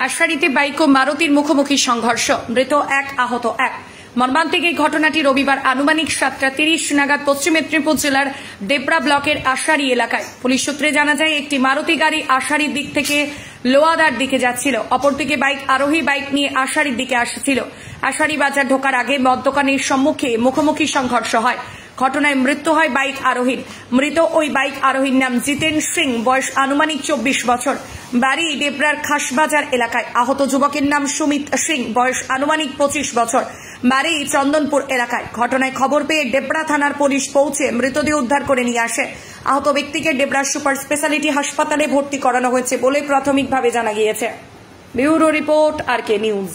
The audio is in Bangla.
আশারিতে বাইক ও মারুতির মুখোমুখি সংঘর্ষ, মৃত এক, আহত এক। মর্মান্তিক এই ঘটনাটি রবিবার আনুমানিক 7:30 নাগাদ পশ্চিম মেদিনীপুর জেলার দেবরা ব্লকের আশারি এলাকায়। পুলিশ সূত্রে জানা যায়, একটি মারুতি গাড়ি আশারির দিক থেকে লোয়াদার দিকে যাচ্ছিল, অপরদিকে বাইক আরোহী বাইক নিয়ে আশারির দিকে আসছিল। আশারি বাজার ঢোকার আগে মদ দোকানের সম্মুখে মুখোমুখি সংঘর্ষ হয়। ঘটনায় মৃত্যু হয় বাইক আরোহীর। মৃত ওই বাইক আরোহীর নাম জিতেন সিং, বয়স আনুমানিক 24 বছর, বাড়ি দেবরার খাসবাজার এলাকায়। আহত যুবকের নাম সুমিত সিং, বয়স আনুমানিক 25 বছর, বাড়ি চন্দনপুর এলাকায়। ঘটনায় খবর পেয়ে ডেবরা থানার পুলিশ পৌঁছে মৃতদেহ উদ্ধার করে নিয়ে আসে। আহত ব্যক্তিকে ডেবরা সুপার স্পেশালিটি হাসপাতালে ভর্তি করানো হয়েছে বলে প্রাথমিকভাবে জানা গিয়েছে। ব্যুরো রিপোর্ট, আর কে নিউজ।